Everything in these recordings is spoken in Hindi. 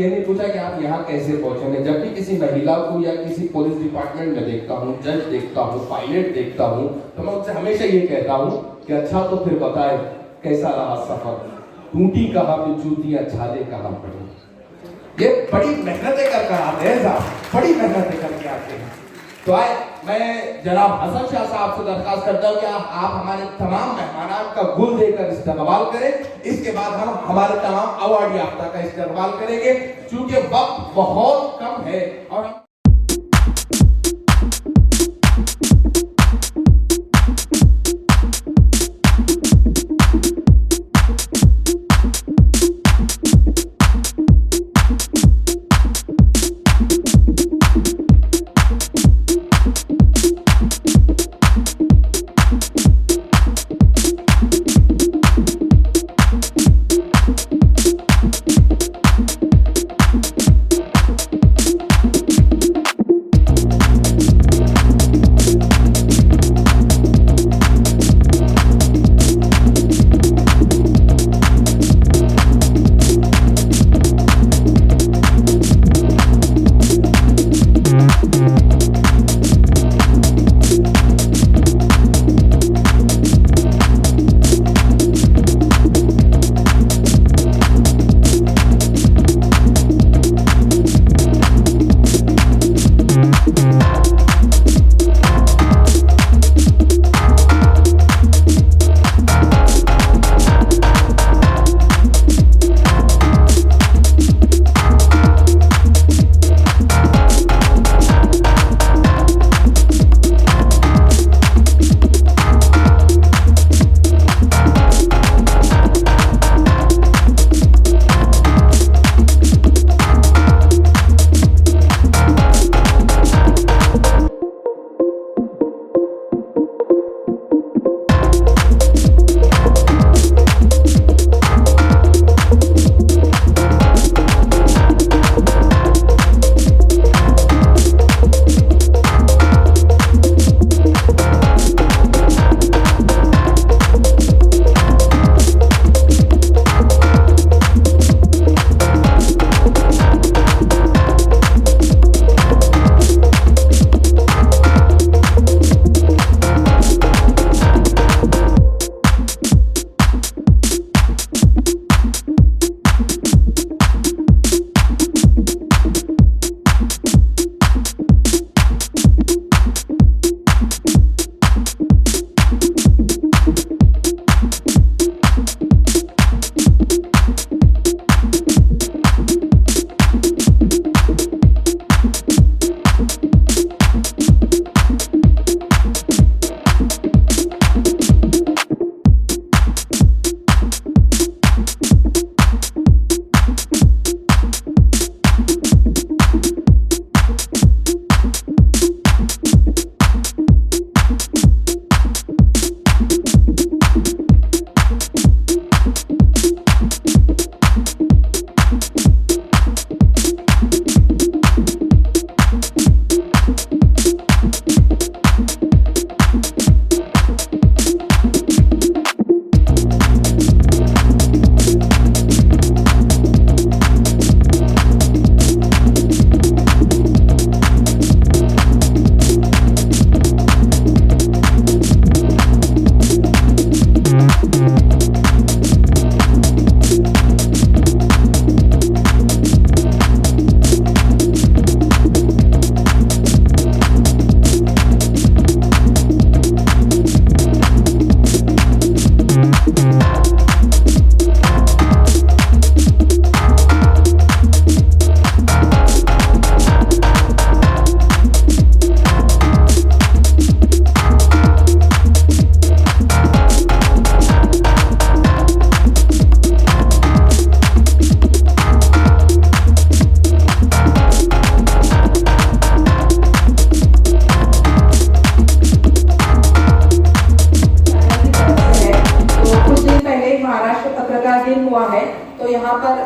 ये नहीं पूछा कि आप यहाँ कैसे पहुंचे। जब भी किसी महिला को या किसी पुलिस डिपार्टमेंट में देखता हूँ, जज देखता हूँ, पायलट देखता हूँ, तो मैं उनसे हमेशा ये कहता हूँ कि अच्छा तो फिर बताए कैसा रहा सफर, टूटी कहाँ पे जूतियां, छाले कहाँ पड़े। ये बड़ी मेहनतें कर आते हैं साहब, बड़ी मेहनतें करके आते हैं। तो आए मैं जनाब हसन शाह साहब से दरखास्त करता हूँ कि आप हमारे तमाम मेहमानात का गुल देकर इस्तेमाल करें। इसके बाद हम हमारे तमाम अवार्ड याफ्ता का इस्तेमाल करेंगे, क्योंकि वक्त बहुत कम है। और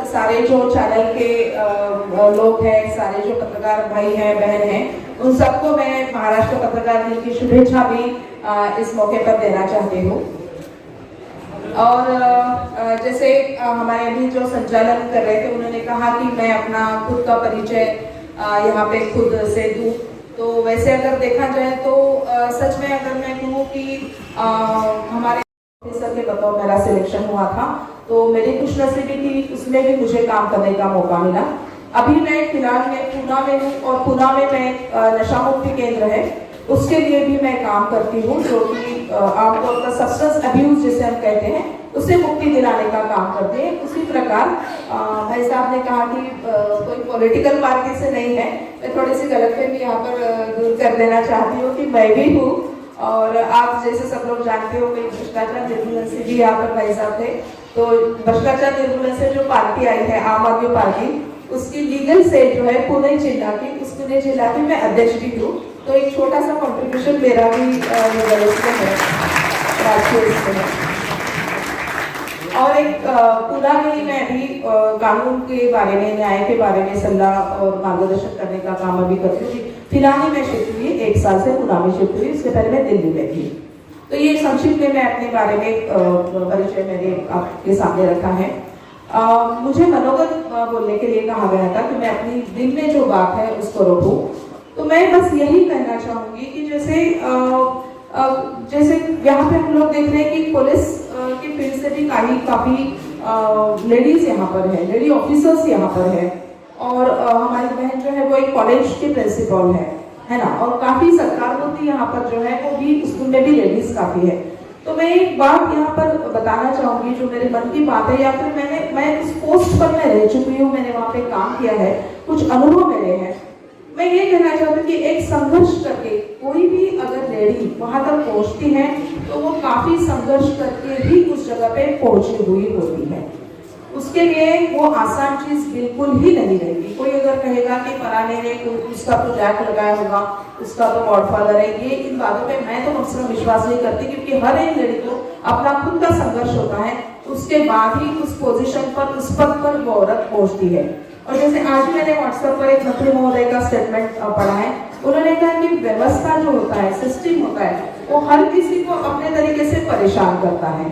सारे जो चैनल के लोग हैं, सारे जो पत्रकार भाई हैं बहन हैं, उन सबको मैं महाराष्ट्र पत्रकार दिन की शुभेच्छा भी इस मौके पर देना चाहती हूँ। और जैसे हमारे अभी जो संचालन कर रहे थे उन्होंने कहा कि मैं अपना खुद का परिचय यहाँ पे खुद से दूँ। तो वैसे अगर देखा जाए तो सच में अगर मैं कहूँ कि हमारे ऑफिसर के बतौर मेरा सिलेक्शन हुआ था तो मेरी खुशनसीबी थी, उसमें भी मुझे काम करने का मौका मिला। अभी मैं फिलहाल मैं पूना में हूँ और पूना में मैं नशा मुक्ति केंद्र है उसके लिए भी मैं काम करती हूँ, जो कि आमतौर पर सब्सटेंस अब्यूज जिसे हम कहते हैं उसे मुक्ति दिलाने का काम करते हैं। उसी प्रकार भाई साहब ने कहा कि कोई पॉलिटिकल पार्टी से नहीं है, मैं थोड़ी सी गलतफहमी यहाँ पर दूर कर देना चाहती हूँ कि मैं भी हूँ। और आप जैसे सब लोग जानते हो कि भ्रष्टाचार निर्मूलन से भी यहाँ पर भाई साहब थे, तो भ्रष्टाचार निर्मूलन से जो पार्टी आई है आम आदमी पार्टी, उसकी लीगल सेल जो है पुणे जिला की, उस पुणे जिला की मैं अध्यक्ष भी हूँ। तो एक छोटा सा कंट्रीब्यूशन मेरा भी लीगल इसमें है, राजकीय इसमें है। और एक पुणे में ही मैं अभी कानून के बारे में, न्याय के बारे में सलाह और मार्गदर्शन करने का काम अभी करती हूँ। फिलहाल ही मैं शिफ्ट हुई, 1 साल से पुणे में शिफ्ट हुई, उसके पहले मैं दिल्ली में थी। तो ये संक्षिप्त में मैं अपने बारे में परिचय मैंने आपके सामने रखा है। मुझे मनोगत बोलने के लिए कहा गया था कि मैं अपनी दिल में जो बात है उसको रोकूं। तो मैं बस यही कहना चाहूंगी कि जैसे यहाँ पे हम लोग देख रहे हैं कि पुलिस के फील्ड से भी काफी लेडीज यहाँ पर है, लेडी ऑफिसर्स यहाँ पर है, और हमारी बहन जो है वो एक कॉलेज की प्रिंसिपल है ना, और काफी सरकार यहाँ पर जो है वो भी उसमें भी लेडीज काफी है। तो मैं एक बात यहाँ पर बताना चाहूंगी जो मेरे मन की बात है, या फिर मैं उस पोस्ट पर मैं रह चुकी हूँ, मैंने वहाँ पे काम किया है, कुछ अनुभव मेरे हैं। मैं ये कहना चाहती हूँ कि एक संघर्ष करके कोई भी अगर लेडी वहां तक पहुंचती है तो वो काफी संघर्ष करके ही उस जगह पे पहुंची हुई होती है। उसके लिए वो आसान चीज बिल्कुल ही नहीं रहेगी। कोई अगर कहेगा कि फलाने ने उसका तो जैक लगाया होगा, उसका तो गॉडफादर है, ये इन बातों पे मैं तो कम से कम विश्वास नहीं करती, क्योंकि हर एक लड़की को अपना खुद का संघर्ष होता है, उसके बाद ही उस पोजीशन पर, उस पद पर वो औरत पहुंचती है। और जैसे आज मैंने व्हाट्सएप पर एक मंत्री महोदय का स्टेटमेंट पढ़ा है, उन्होंने कहा कि व्यवस्था जो होता है, सिस्टम होता है, वो हर किसी को अपने तरीके से परेशान करता है।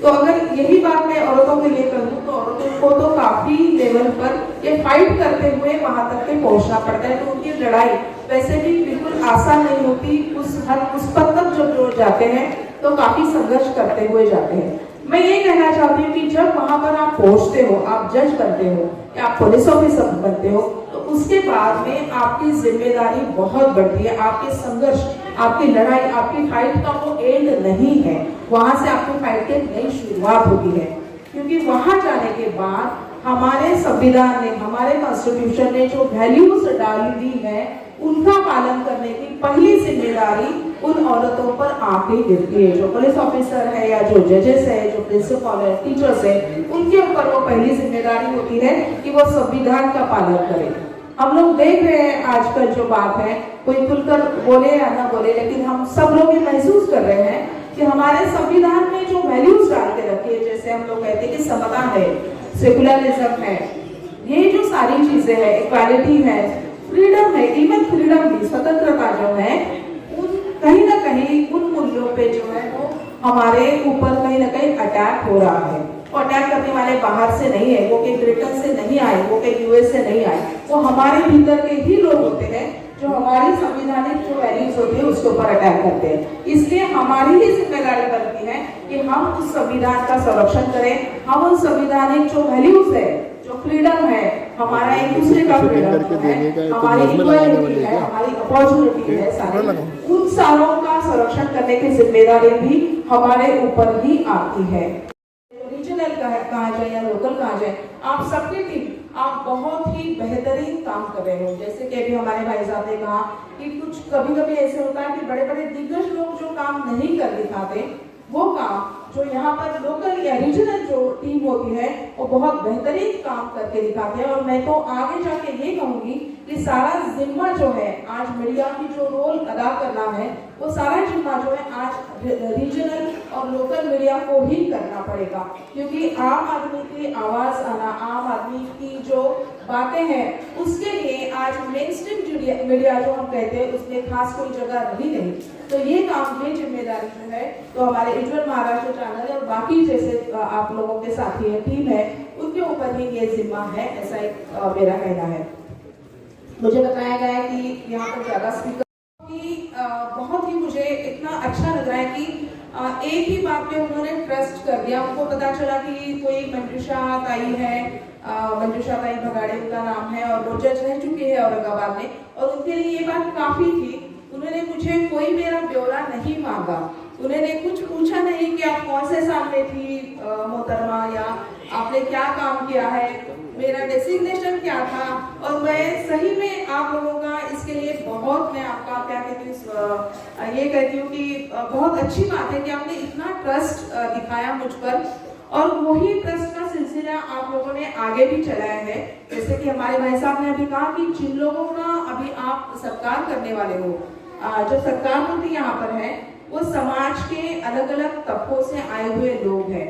तो अगर यही बात मैं औरतों के लिए करूँ तो औरतों को तो काफी लेवल पर ये फाइट करते हुए वहां तक के पहुंचना पड़ता है। तो उनकी लड़ाई वैसे भी बिल्कुल आसान नहीं होती। उस पद तक जो जाते हैं तो काफी संघर्ष करते हुए जाते हैं। मैं ये कहना चाहती हूँ कि जब वहां पर आप पहुंचते हो, आप जज बनते हो या आप पुलिस ऑफिसर बनते हो, तो उसके बाद में आपकी जिम्मेदारी बहुत बढ़ती है। आपके संघर्ष, आपकी लड़ाई, आपकी फाइट का वो एंड नहीं है, वहां से आपकी फाइट की नई शुरुआत होती है। क्योंकि वहां जाने के बाद हमारे संविधान ने, हमारे कॉन्स्टिट्यूशन ने जो वैल्यूज डाली दी है, उनका पालन करने की पहली जिम्मेदारी उन औरतों पर आके गिरती है। जो पुलिस ऑफिसर है या जो जजेस है, जो प्रिंसिपल है, टीचर्स है, उनके ऊपर वो पहली जिम्मेदारी होती है कि वो संविधान का पालन करें। हम लोग देख रहे हैं आजकल जो बात है, कोई खुलकर बोले या ना बोले, लेकिन हम सब लोग ये महसूस कर रहे हैं कि हमारे संविधान में जो वैल्यूज डाल के रखी है, जैसे हम लोग कहते हैं कि समता है, सेकुलरिज्म है, ये जो सारी चीजें हैं, इक्वालिटी है, फ्रीडम है, इवन फ्रीडम भी, स्वतंत्रता जो है, उन कहीं ना कहीं उन मूल्यों पे जो है वो हमारे ऊपर कहीं ना कहीं अटैक हो रहा है। वो अटैक करने वाले बाहर से नहीं है, वो कहीं ब्रिटेन से नहीं आए, वो कहीं यूएस से नहीं आए, वो हमारे भीतर के ही लोग होते हैं जो हमारी संवैधानिक जो वैल्यूज होती है उसके ऊपर अटैक करते हैं। इसलिए हमारी ही जिम्मेदारी बनती है कि हम उस संविधान का संरक्षण करें, हम उन संवैधानिक जो वैल्यूज है, जो फ्रीडम है, हमारा एक दूसरे का फ्रीडम है, हमारी इक्वालिटी है, हमारी अपॉर्चुनिटी है, सारे उन सारों का संरक्षण करने की जिम्मेदारी भी हमारे ऊपर ही आती है। रीजनल कहा जाए या लोकल कहा जाए, आप सबकी टीम, आप बहुत ही बेहतरीन काम कर रहे हो। जैसे कि अभी हमारे भाई साहब ने कहा कि कुछ कभी ऐसे होता है कि बड़े बड़े दिग्गज लोग जो काम नहीं कर दिखाते, वो काम जो यहाँ पर लोकल या रीजनल जो टीम होती है वो बहुत बेहतरीन काम करके दिखाते हैं। और मैं तो आगे जाके ये कहूंगी कि सारा जिम्मा जो है आज मीडिया की जो रोल अदा करना है, वो सारा जिम्मा जो है आज रीजनल और लोकल मीडिया को ही करना पड़ेगा। क्योंकि आम आदमी की आवाज आना, आम आदमी की जो बातें हैं, उसके लिए आज मेन स्ट्रीम मीडिया जो हम कहते हैं उसमें खास कोई जगह रही नहीं। तो ये काम, ये जिम्मेदारी जो है तो हमारे उज्ज्वल महाराष्ट्र चैनल और बाकी जैसे आप लोगों के साथी है, टीम है, उनके ऊपर ही ये जिम्मा है, ऐसा एक मेरा कहना है। मुझे बताया गया है कि यहाँ पर ज्यादा स्पीकर की बहुत ही मुझे इतना अच्छा लग रहा है कि एक ही बात पे उन्होंने ट्रस्ट कर दिया। उनको पता चला कि कोई मंजूषा ताई है, मंजूषा ताई भगाड़े उनका नाम है और वो जज रह चुके हैं औरंगाबाद में, और उनके लिए ये बात काफी थी। उन्होंने मुझे कोई मेरा ब्यौरा नहीं मांगा, उन्होंने कुछ पूछा नहीं कि आप कौन से साल में थी मोहतरमा, या आपने क्या काम किया है, मेरा डेसिग्नेशन क्या था। और मैं सही में आप लोगों का इसके लिए बहुत, मैं आपका क्या कहती हूँ, ये कहती हूँ कि बहुत अच्छी बात है कि आपने इतना ट्रस्ट दिखाया मुझ पर, और वही ट्रस्ट का सिलसिला आप लोगों ने आगे भी चलाया है। जैसे कि हमारे भाई साहब ने अभी कहा कि जिन लोगों का अभी आप सत्कार करने वाले हो, जो सत्कार मंत्री यहाँ पर है, वो समाज के अलग अलग तबकों से आए हुए लोग हैं,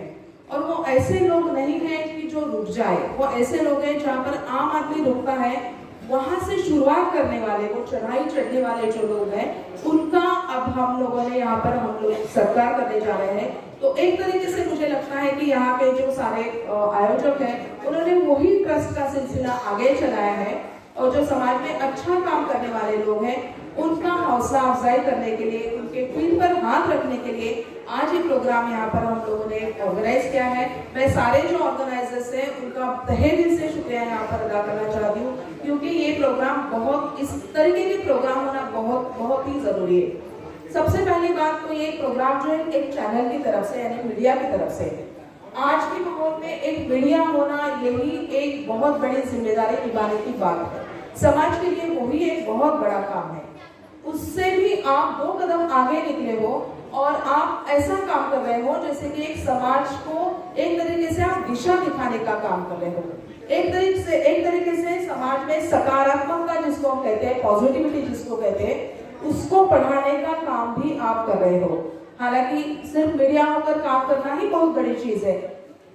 और वो ऐसे लोग नहीं हैं कि जो रुक जाए, वो ऐसे लोग हैं जहाँ पर आम आदमी रुकता है, वहां से शुरुआत करने वाले, वो चढ़ाई चढ़ने वाले जो लोग हैं, उनका अब हम लोगों ने यहाँ पर हम लोग सत्कार करने जा रहे हैं। तो एक तरीके से मुझे लगता है कि यहाँ के जो सारे आयोजक हैं, उन्होंने वही ट्रस्ट का सिलसिला आगे चलाया है, और जो समाज में अच्छा काम करने वाले लोग हैं उनका हौसला अफजाई करने के लिए, उनके पीठ पर हाथ रखने के लिए आज ये प्रोग्राम यहाँ पर हम लोगों ने ऑर्गेनाइज किया है। मैं सारे जो ऑर्गेनाइजर्स हैं उनका तहे दिल से शुक्रिया यहाँ पर अदा करना चाहती हूँ, क्योंकि ये प्रोग्राम बहुत, इस तरीके के प्रोग्राम होना बहुत बहुत ही जरूरी है। सबसे पहली बात तो ये प्रोग्राम जो है एक चैनल की तरफ से, यानी मीडिया की तरफ से, आज के माहौल में एक मीडिया होना यही एक बहुत बड़ी जिम्मेदारी निभाने की बात है। समाज के लिए वही एक बहुत बड़ा काम है। उससे भी आप 2 कदम आगे निकले हो और आप ऐसा काम कर रहे हो जैसे कि एक समाज को एक तरीके से आप दिशा दिखाने का काम कर रहे हो, एक तरीके से समाज में सकारात्मकता जिसको हम कहते हैं, पॉजिटिविटी जिसको कहते हैं, उसको बढ़ाने का काम भी आप कर रहे हो। हालांकि सिर्फ मीडिया होकर काम करना ही बहुत बड़ी चीज है,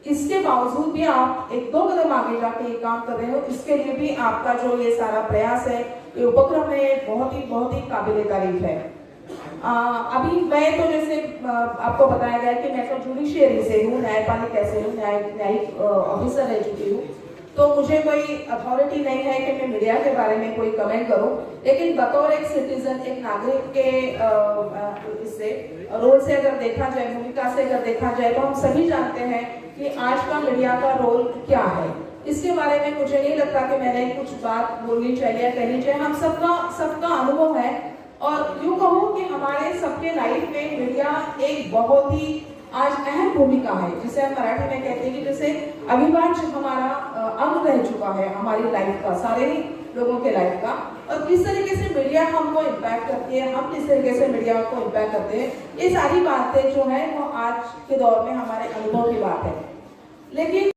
इसके बावजूद भी आप 1-2 कदम आगे जाके ये काम कर रहे हो, इसके लिए भी आपका जो ये सारा प्रयास है, ये उपक्रम है, बहुत ही काबिले तारीफ है। अभी मैं तो जैसे आपको बताया गया कि मैं तो जुडिशियरी से हूँ, न्यायपालिका से हूँ, न्यायिक ऑफिसर रह चुकी हूँ, तो मुझे कोई अथॉरिटी नहीं है कि मैं मीडिया के बारे में कोई कमेंट करूं। लेकिन बतौर एक सिटीजन, एक नागरिक के इससे रोल से अगर देखा जाए, भूमिका से अगर देखा जाए, तो हम सभी जानते हैं कि आज का मीडिया का रोल क्या है। इसके बारे में मुझे नहीं लगता कि मैंने कुछ बात बोलनी चाहिए, कहनी चाहिए। हम सबका अनुभव है, और यूँ कहूँ कि हमारे सबके लाइफ में मीडिया एक बहुत ही आज अहम भूमिका है, जिसे हम मराठी में कहते हैं कि जैसे अविभाज्य हमारा अंग रह चुका है हमारी लाइफ का, सारे ही लोगों के लाइफ का। और किस तरीके से मीडिया हमको इम्पैक्ट करती है, हम किस तरीके से मीडिया को इम्पैक्ट करते हैं, ये सारी बातें जो है वो आज के दौर में हमारे अनुभव की बात है। लेकिन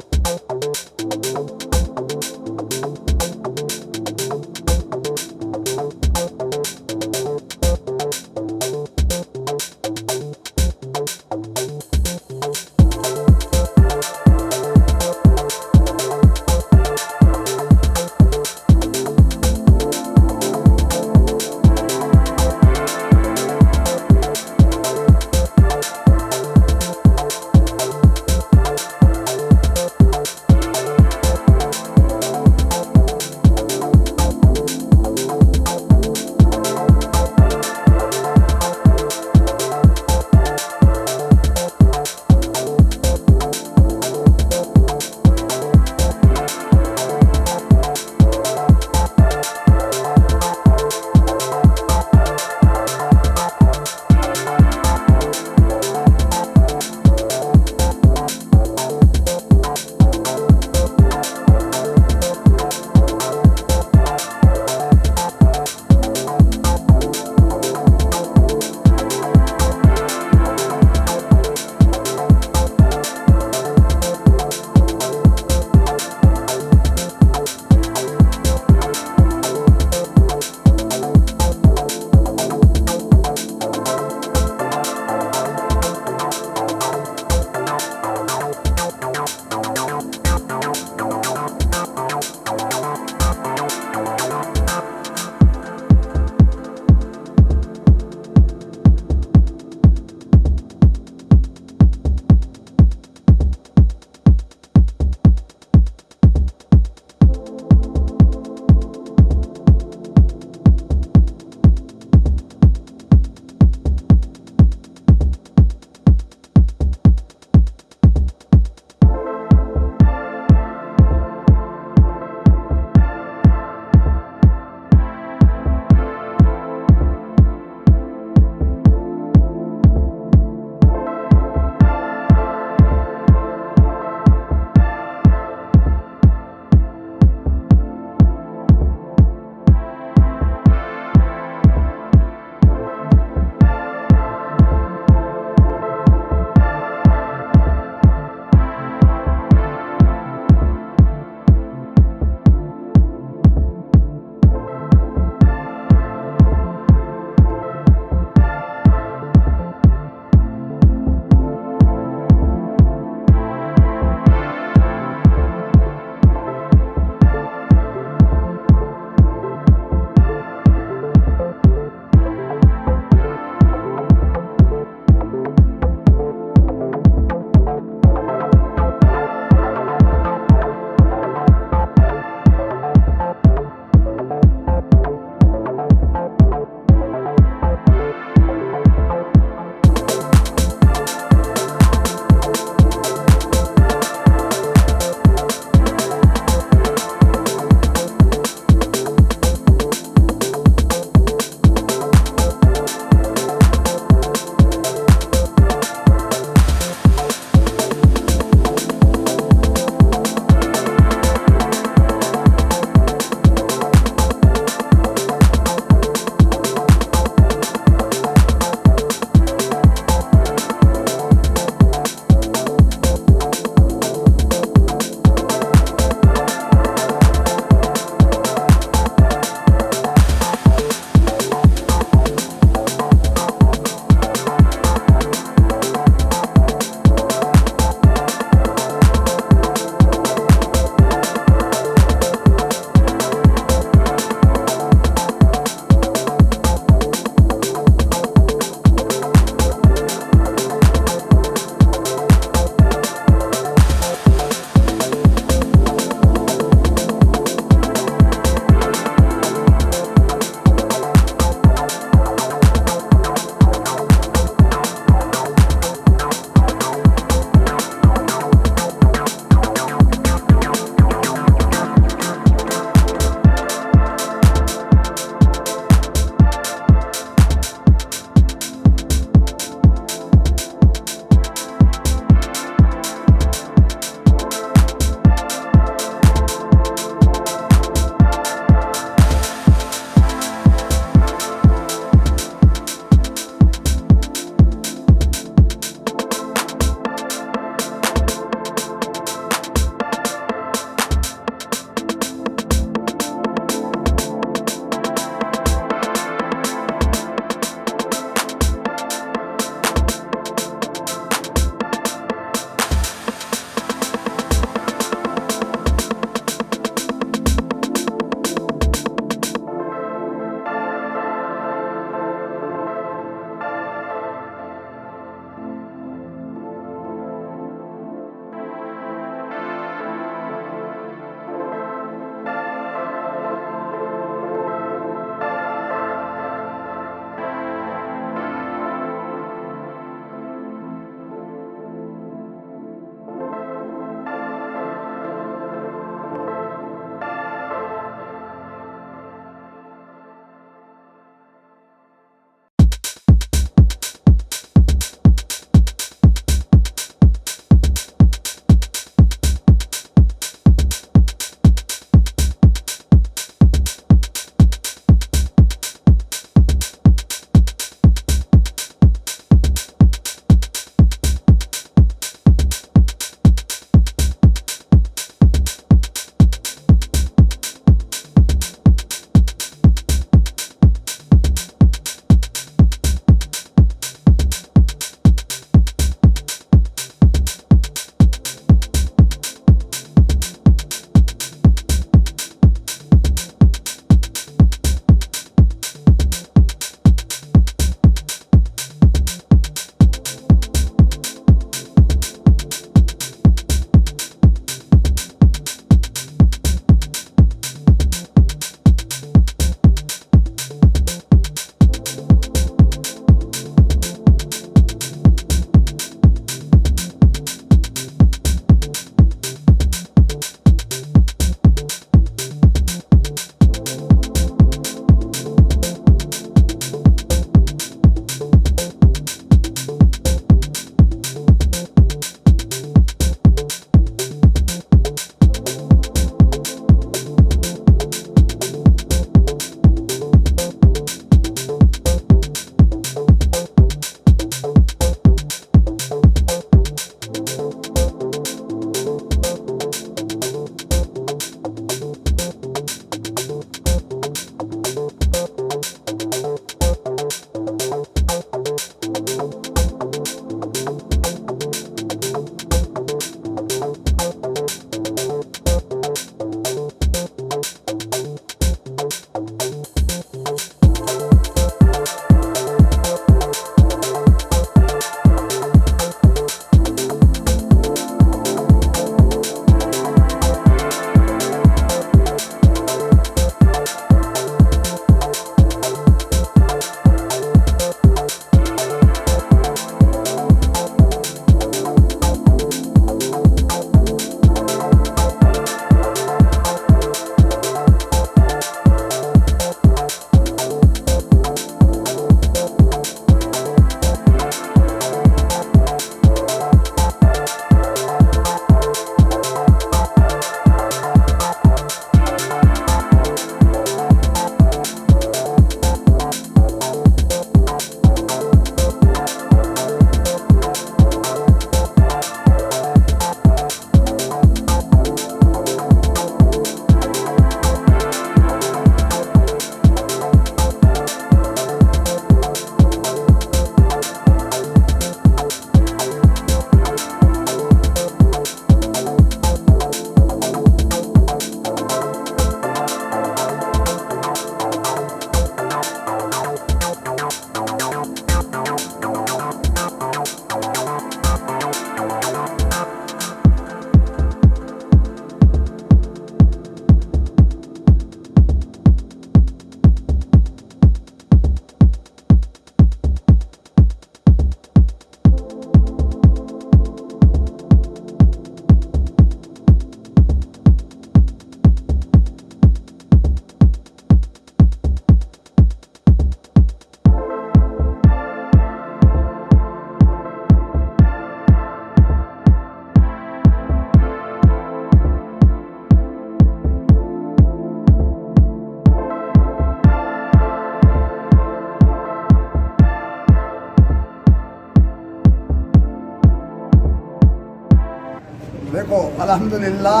अल्हम्दुलिल्लाह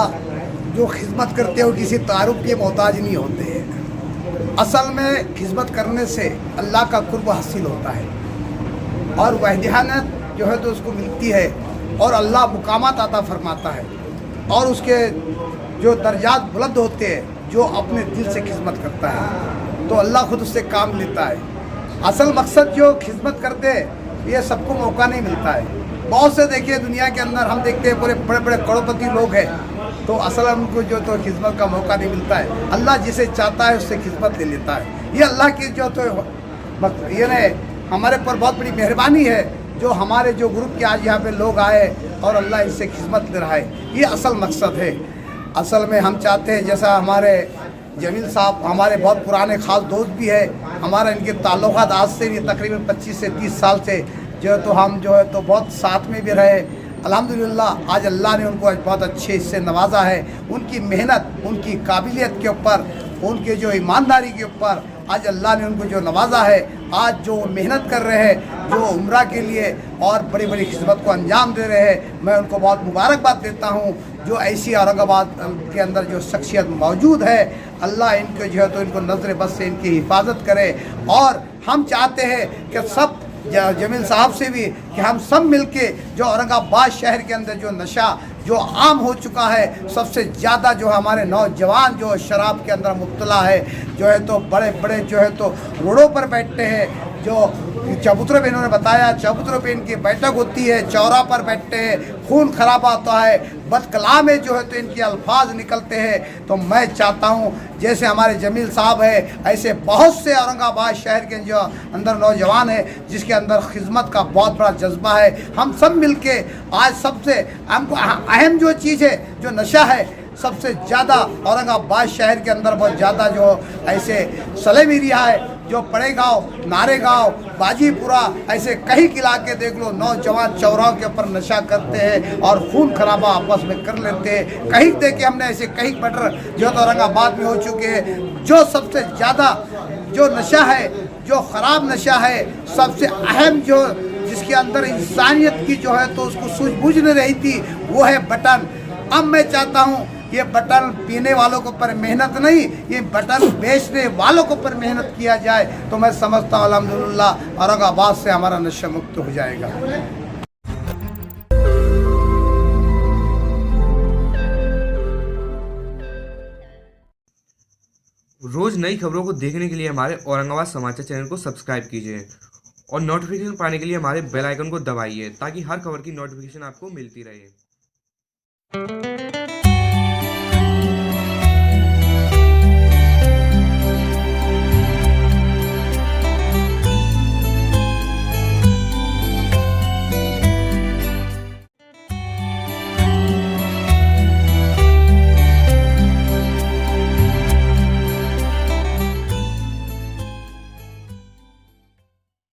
जो खिदमत करते हो किसी तारुफ के मोहताज नहीं होते हैं। असल में खिदमत करने से अल्लाह का कुर्ब हासिल होता है और वहदानियत जो है तो उसको मिलती है और अल्लाह मुकामात अता फरमाता है और उसके जो दर्जात बुलंद होते हैं जो अपने दिल से खिदमत करता है तो अल्लाह खुद उससे काम लेता है। असल मकसद जो खिदमत करते ये सबको मौका नहीं मिलता है। बहुत से देखिए दुनिया के अंदर हम देखते हैं पूरे बड़े बड़े करोड़पति लोग हैं तो असल उनको जो तो खिदमत का मौका नहीं मिलता है। अल्लाह जिसे चाहता है उससे खिदमत ले लेता है। ये अल्लाह की जो तो ये ने हमारे पर बहुत बड़ी मेहरबानी है जो हमारे जो ग्रुप के आज यहाँ पे लोग आए और अल्लाह इनसे खिदमत ले रहा है। ये असल मकसद है। असल में हम चाहते हैं जैसा हमारे जमील साहब हमारे बहुत पुराने ख़ास दोस्त भी है, हमारा इनके ताल्लुकात आज से भी तकरीबन 25 से 30 साल से जो है तो हम जो है तो बहुत साथ में भी रहे। अल्हम्दुलिल्लाह आज अल्लाह ने उनको बहुत अच्छे इससे नवाजा है। उनकी मेहनत, उनकी काबिलियत के ऊपर, उनके जो ईमानदारी के ऊपर आज अल्लाह ने उनको जो नवाजा है। आज जो मेहनत कर रहे हैं जो उम्रा के लिए और बड़ी बड़ी खिदमत को अंजाम दे रहे हैं, मैं उनको बहुत मुबारकबाद देता हूँ। जो ऐसी औरंगाबाद के अंदर जो शख्सियत मौजूद है अल्लाह इनको जो है तो इनको नज़र बस से इनकी हिफाजत करे। और हम चाहते हैं कि सब जमील साहब से भी कि हम सब मिलके जो औरंगाबाद शहर के अंदर जो नशा जो आम हो चुका है, सबसे ज़्यादा जो हमारे नौजवान जो शराब के अंदर मुब्तला है, जो है तो बड़े बड़े जो है तो रोडों पर बैठते हैं। जो चबूतरों पे इन्होंने बताया चबूतरों पे इनकी बैठक होती है, चौरा पर बैठते हैं, खून खराबा होता है, बदकलामे जो है तो इनके अल्फाज निकलते हैं। तो मैं चाहता हूँ जैसे हमारे जमील साहब है ऐसे बहुत से औरंगाबाद शहर के जो अंदर नौजवान है जिसके अंदर खिदमत का बहुत बड़ा जज्बा है। हम सब मिलके आज सबसे हमको अहम जो चीज़ है जो नशा है सबसे ज़्यादा औरंगाबाद शहर के अंदर बहुत ज़्यादा जो ऐसे सलेम एरिया है जो पड़ेगांव, नारेगांव, बाजीपुरा ऐसे कई इलाके देख लो, नौजवान चौराहों के ऊपर नशा करते हैं और खून खराबा आपस में कर लेते हैं। कहीं देखे हमने ऐसे कई मर्डर जो तो औरंगाबाद में हो चुके हैं। जो सबसे ज़्यादा जो नशा है जो ख़राब नशा है सबसे अहम जो जिसके अंदर इंसानियत की जो है तो उसको सूझबूझ नहीं रही थी वो है बटन। अब मैं चाहता हूँ ये बटन पीने वालों के ऊपर मेहनत नहीं, ये बटन बेचने वालों के ऊपर मेहनत किया जाए तो मैं समझता हूँ अल्हम्दुलिल्लाह औरंगाबाद से हमारा नशा मुक्त हो जाएगा। रोज नई खबरों को देखने के लिए हमारे औरंगाबाद समाचार चैनल को सब्सक्राइब कीजिए और नोटिफिकेशन पाने के लिए हमारे बेल आइकन को दबाइए ताकि हर खबर की नोटिफिकेशन आपको मिलती रहे।